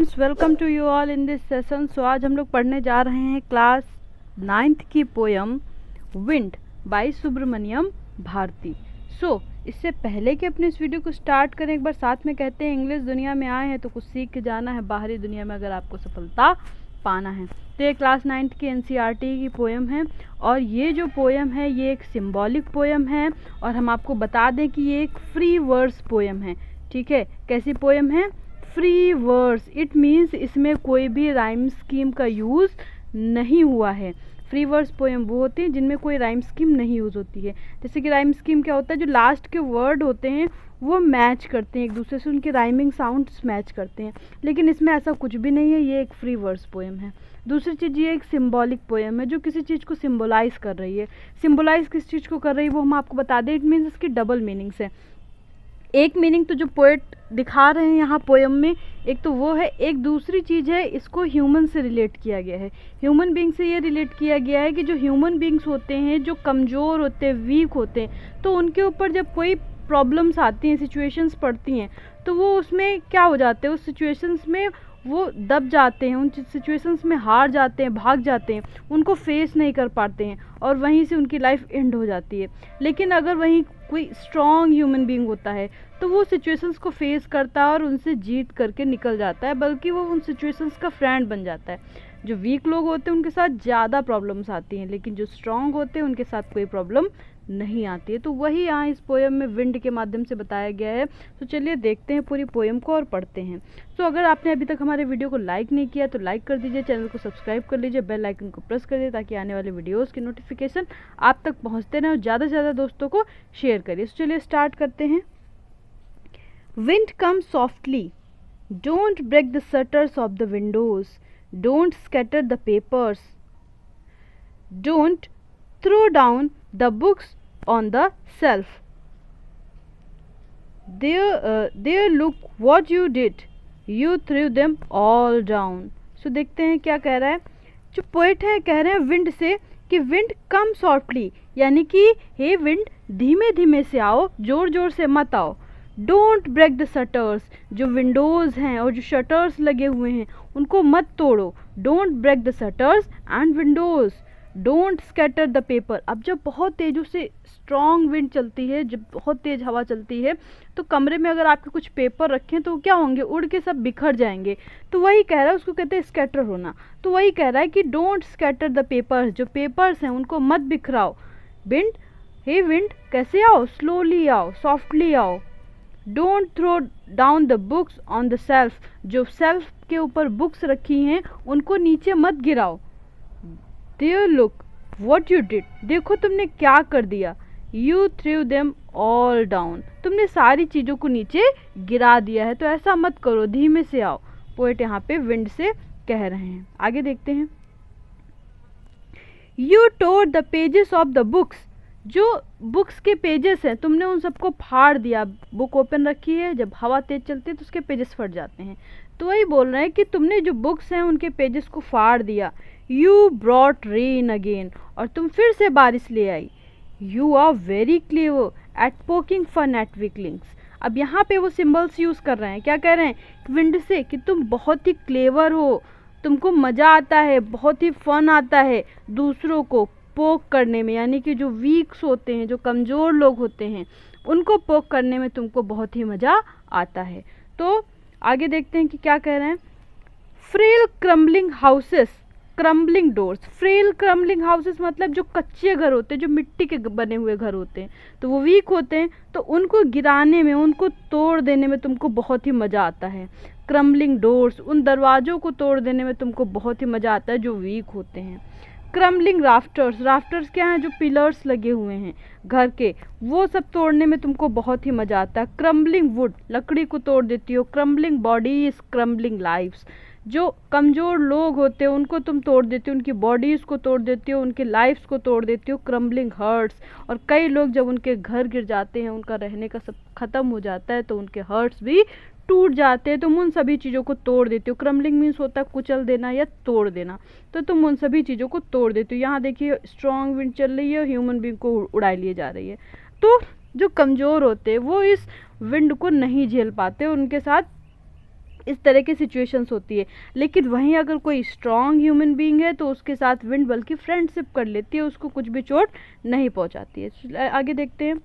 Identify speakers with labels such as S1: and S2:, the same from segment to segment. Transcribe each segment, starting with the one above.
S1: Friends, welcome to you all in this session. So आज हम लोग पढ़ने जा रहे हैं क्लास 9th की poem wind by Subramania Bharati. इससे पहले कि अपने इस वीडियो को स्टार्ट करें, एक बार साथ में कहते हैं इंग्लिश दुनिया में आए हैं तो कुछ सीख के जाना है, बाहरी दुनिया में अगर आपको सफलता पाना है। तो ये क्लास 9th की NCERT की पोयम है और ये जो पोयम है ये एक सिंबॉलिक पोयम है और हम आपको बता दें कि ये एक फ्री वर्स पोयम है। ठीक है, कैसी पोयम है? Free verse. इट मीन्स इसमें कोई भी राइम स्कीम का यूज़ नहीं हुआ है। फ्री वर्स पोएम वो होते हैं जिनमें कोई राइम स्कीम नहीं यूज़ होती है। जैसे कि राइम स्कीम क्या होता है, जो लास्ट के वर्ड होते हैं वो मैच करते हैं एक दूसरे से, उनके राइमिंग साउंड्स मैच करते हैं, लेकिन इसमें ऐसा कुछ भी नहीं है। ये एक फ्री वर्स पोएम है। दूसरी चीज़, ये एक सिंबॉलिक पोएम है जो किसी चीज़ को सिम्बोलाइज कर रही है। सिम्बोलाइज किस चीज़ को कर रही है वो हम आपको बता दें। इट मीन्स इसकी डबल मीनिंग्स है। एक मीनिंग तो जो पोएट दिखा रहे हैं यहाँ पोएम में, एक तो वो है, एक दूसरी चीज़ है इसको ह्यूमन से रिलेट किया गया है। ह्यूमन बींग से ये रिलेट किया गया है कि जो ह्यूमन बींग्स होते हैं, जो कमज़ोर होते हैं, वीक होते हैं, तो उनके ऊपर जब कोई प्रॉब्लम्स आती हैं, सिचुएशंस पड़ती हैं, तो वो उसमें क्या हो जाते हैं, उस सिचुएशंस में वो दब जाते हैं, उन सिचुएशंस में हार जाते हैं, भाग जाते हैं, उनको फेस नहीं कर पाते हैं और वहीं से उनकी लाइफ एंड हो जाती है। लेकिन अगर वहीं कोई स्ट्रॉन्ग ह्यूमन बीइंग होता है तो वो सिचुएशंस को फेस करता है और उनसे जीत करके निकल जाता है, बल्कि वो उन सिचुएशंस का फ्रेंड बन जाता है। जो वीक लोग होते हैं उनके साथ ज़्यादा प्रॉब्लम्स आती हैं, लेकिन जो स्ट्रॉन्ग होते हैं उनके साथ कोई प्रॉब्लम नहीं आती है। तो वही यहाँ इस पोएम में विंड के माध्यम से बताया गया है। तो चलिए देखते हैं पूरी पोएम को और पढ़ते हैं। तो अगर आपने अभी तक हमारे वीडियो को लाइक नहीं किया तो लाइक कर दीजिए, चैनल को सब्सक्राइब कर लीजिए, बेल आइकन को प्रेस कर दीजिए ताकि आने वाले वीडियोज़ की नोटिफिकेशन आप तक पहुँचते रहें और ज़्यादा से ज़्यादा दोस्तों को शेयर करिए। तो चलिए स्टार्ट करते हैं। Wind come softly, don't break the shutters of the windows, don't scatter the papers, don't throw down the books on the shelf. There look what you did, you threw them all down. So देखते हैं क्या कह रहा है। जो poet है कह रहे हैं विंड से कि विंड कम सॉफ्टली, यानी कि हे विंड धीमे धीमे से आओ, जोर जोर से मत आओ। डोंट ब्रेक द शटर्स, जो विंडोज़ हैं और जो शटर्स लगे हुए हैं उनको मत तोड़ो। Don't break the shutters and windows, don't scatter the paper. अब जब बहुत तेज़ों से स्ट्रॉन्ग विंड चलती है, जब बहुत तेज़ हवा चलती है, तो कमरे में अगर आपके कुछ पेपर रखें तो क्या होंगे, उड़ के सब बिखर जाएंगे। तो वही कह रहा है, उसको कहते हैं स्कैटर होना। तो वही कह रहा है कि डोंट स्कैटर द पेपर्स, जो पेपर्स हैं उनको मत बिखराओ। विंड, हे विंड कैसे आओ, स्लोली आओ, सॉफ्टली आओ। Don't throw down the books on the shelf, जो सेल्फ के ऊपर बुक्स रखी हैं उनको नीचे मत गिराओ। There look what you did, देखो तुमने क्या कर दिया। You threw them all down, तुमने सारी चीज़ों को नीचे गिरा दिया है। तो ऐसा मत करो, धीमे से आओ। पोएट यहाँ पे विंड से कह रहे हैं। आगे देखते हैं। You tore the pages of the books, जो बुक्स के पेजेस हैं तुमने उन सबको फाड़ दिया। बुक ओपन रखी है, जब हवा तेज चलती है तो उसके पेजेस फट जाते हैं। तो वही बोल रहे हैं कि तुमने जो बुक्स हैं उनके पेजेस को फाड़ दिया। यू ब्रॉट रेन अगेन, और तुम फिर से बारिश ले आई। You are very clever at poking fun at weaklings. अब यहाँ पे वो सिम्बल्स यूज़ कर रहे हैं। क्या कह रहे हैं विंड से कि तुम बहुत ही क्लेवर हो, तुमको मज़ा आता है, बहुत ही फन आता है दूसरों को पोक करने में, यानी कि जो वीक्स होते हैं, जो कमज़ोर लोग होते हैं, उनको पोक करने में तुमको बहुत ही मज़ा आता है। तो आगे देखते हैं कि क्या कह रहे हैं। Frail crumbling houses, crumbling doors. Frail crumbling houses मतलब जो कच्चे घर होते हैं, जो मिट्टी के बने हुए घर होते हैं, तो वो वीक होते हैं, तो उनको गिराने में, उनको तोड़ देने में तुमको बहुत ही मज़ा आता है। क्रम्बलिंग डोर्स, उन दरवाज़ों को तोड़ देने में तुमको बहुत ही मज़ा आता है जो वीक होते हैं। क्रम्बलिंग राफ्टर्स, राफ्टर्स क्या हैं, जो पिलर्स लगे हुए हैं घर के, वो सब तोड़ने में तुमको बहुत ही मज़ा आता है। क्रम्बलिंग वुड, लकड़ी को तोड़ देती हो। क्रम्बलिंग बॉडीज, क्रम्बलिंग लाइफ्स, जो कमज़ोर लोग होते हैं उनको तुम तोड़ देते हो, उनकी बॉडीज़ को तोड़ देते हो, उनकी लाइफ्स को तोड़ देते हो। क्रम्बलिंग हर्ट्स, और कई लोग जब उनके घर गिर जाते हैं, उनका रहने का सब ख़त्म हो जाता है, तो उनके हर्ट्स भी टूट जाते हैं, तुम उन सभी चीज़ों को तोड़ देते हो। क्रम्बलिंग मीन्स होता है कुचल देना या तोड़ देना, तो तुम उन सभी चीज़ों को तोड़ देते हो। यहाँ देखिए स्ट्रॉन्ग विंड चल रही है, ह्यूमन बींग को उड़ा लिए जा रही है। तो जो कमज़ोर होते हैं वो इस विंड को नहीं झेल पाते, उनके साथ इस तरह की सिचुएशंस होती है। लेकिन वहीं अगर कोई स्ट्रॉन्ग ह्यूमन बीइंग है तो उसके साथ विंड बल्कि फ्रेंडशिप कर लेती है, उसको कुछ भी चोट नहीं पहुंचाती है। आगे देखते हैं।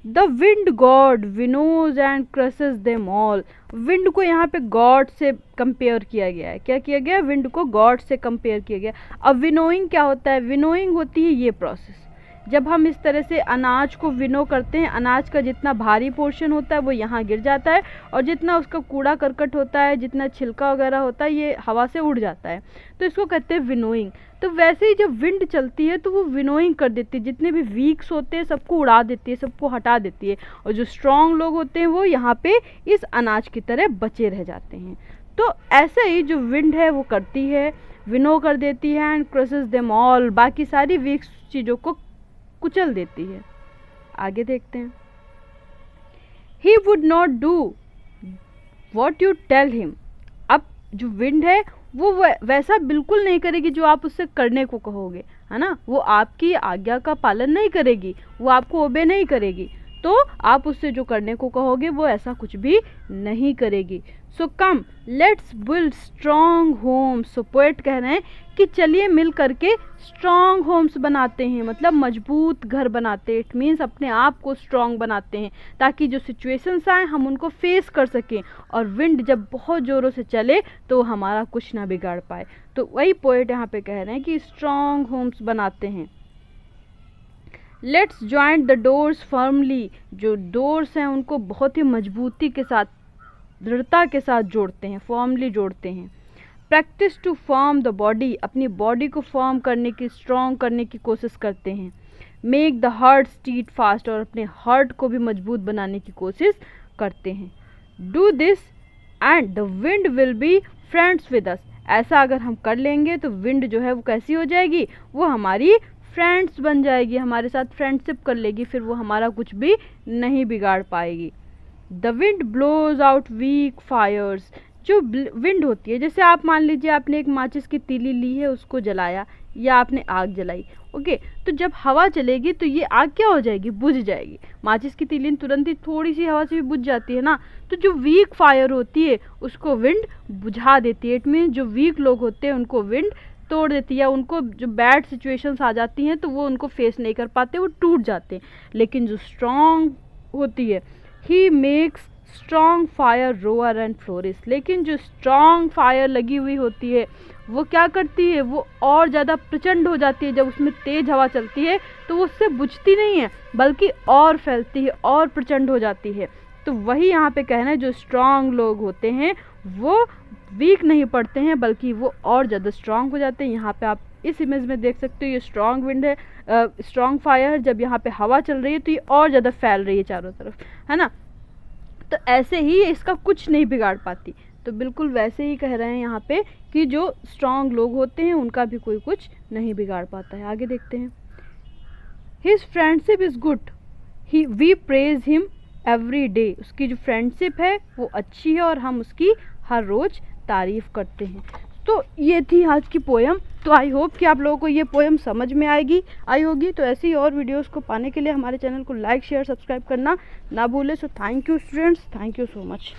S1: The wind god winnows and crushes them all. Wind को यहाँ पे गॉड से कंपेयर किया गया है। क्या किया गया? विंड को गॉड से कंपेयर किया गया। अब विनोइंग क्या होता है? विनोइंग होती है ये प्रोसेस, जब हम इस तरह से अनाज को विनो करते हैं, अनाज का जितना भारी पोर्शन होता है वो यहाँ गिर जाता है और जितना उसका कूड़ा करकट होता है, जितना छिलका वगैरह होता है, ये हवा से उड़ जाता है, तो इसको कहते हैं विनोइंग। तो वैसे ही जब विंड चलती है तो वो विनोइंग कर देती है, जितने भी वीक्स होते हैं सबको उड़ा देती है, सबको हटा देती है, और जो स्ट्रॉन्ग लोग होते हैं वो यहाँ पे इस अनाज की तरह बचे रह जाते हैं। तो ऐसे ही जो विंड है वो करती है, विनो कर देती है एंड क्रसेस देम ऑल, बाकी सारी वीक्स चीज़ों को कुचल देती है। आगे देखते हैं। He would not do what you tell him. अब जो विंड है वो वैसा बिल्कुल नहीं करेगी जो आप उससे करने को कहोगे, है ना। वो आपकी आज्ञा का पालन नहीं करेगी, वो आपको ओबे नहीं करेगी, तो आप उससे जो करने को कहोगे वो ऐसा कुछ भी नहीं करेगी। So come let's build strong homes. So poet कह रहे हैं कि चलिए मिल करके स्ट्रॉन्ग होम्स बनाते हैं, मतलब मजबूत घर बनाते हैं। इट मीन्स अपने आप को स्ट्रॉन्ग बनाते हैं ताकि जो सिचुएशंस आए हम उनको फेस कर सकें, और विंड जब बहुत ज़ोरों से चले तो हमारा कुछ ना बिगाड़ पाए। तो वही पोएट यहाँ पे कह रहे हैं कि स्ट्रॉन्ग होम्स बनाते हैं। Let's joint the doors firmly. जो डोर्स हैं उनको बहुत ही मजबूती के साथ, दृढ़ता के साथ जोड़ते हैं, फॉर्मली जोड़ते हैं। Practice to form the body. अपनी बॉडी को फॉर्म करने की, स्ट्रॉन्ग करने की कोशिश करते हैं। Make the heart steadfast. और अपने हार्ट को भी मजबूत बनाने की कोशिश करते हैं। Do this and the wind will be friends with us. ऐसा अगर हम कर लेंगे तो विंड जो है वो कैसी हो जाएगी? वो हमारी फ्रेंड्स बन जाएगी, हमारे साथ फ्रेंडशिप कर लेगी, फिर वो हमारा कुछ भी नहीं बिगाड़ पाएगी। The wind blows out weak fires. जो विंड होती है, जैसे आप मान लीजिए आपने एक माचिस की तीली ली है, उसको जलाया या आपने आग जलाई, ओके, तो जब हवा चलेगी तो ये आग क्या हो जाएगी? बुझ जाएगी। माचिस की तीली तुरंत ही थोड़ी सी हवा से भी बुझ जाती है ना। तो जो वीक फायर होती है उसको विंड बुझा देती है। इट मीन्स जो वीक लोग होते हैं उनको विंड तोड़ देती है, उनको जो बैड सिचुएशंस आ जाती हैं तो वो उनको फेस नहीं कर पाते, वो टूट जाते हैं। लेकिन जो स्ट्रॉन्ग होती है, he makes strong fire row or and flourish. लेकिन जो स्ट्रॉन्ग फायर लगी हुई होती है वो क्या करती है? वो और ज़्यादा प्रचंड हो जाती है। जब उसमें तेज हवा चलती है तो वो उससे बुझती नहीं है, बल्कि और फैलती है और प्रचंड हो जाती है। तो वही यहाँ पे कहना है, जो स्ट्रॉन्ग लोग होते हैं वो वीक नहीं पड़ते हैं, बल्कि वो और ज़्यादा स्ट्रॉन्ग हो जाते हैं। यहाँ पे आप इस इमेज में देख सकते हो, ये स्ट्रॉन्ग विंड है, स्ट्रॉन्ग फायर। जब यहाँ पे हवा चल रही है तो ये और ज़्यादा फैल रही है चारों तरफ, है ना। तो ऐसे ही इसका कुछ नहीं बिगाड़ पाती। तो बिल्कुल वैसे ही कह रहे हैं यहाँ पे कि जो स्ट्रॉन्ग लोग होते हैं उनका भी कोई कुछ नहीं बिगाड़ पाता है। आगे देखते हैं। His friendship is good, we praise him every day. उसकी जो फ्रेंडशिप है वो अच्छी है और हम उसकी हर रोज़ तारीफ़ करते हैं। तो ये थी आज की पोएम। तो आई होप कि आप लोगों को ये पोएम समझ में आई होगी। तो ऐसी और वीडियोस को पाने के लिए हमारे चैनल को लाइक, शेयर, सब्सक्राइब करना ना भूलें। So thank you students, thank you so much.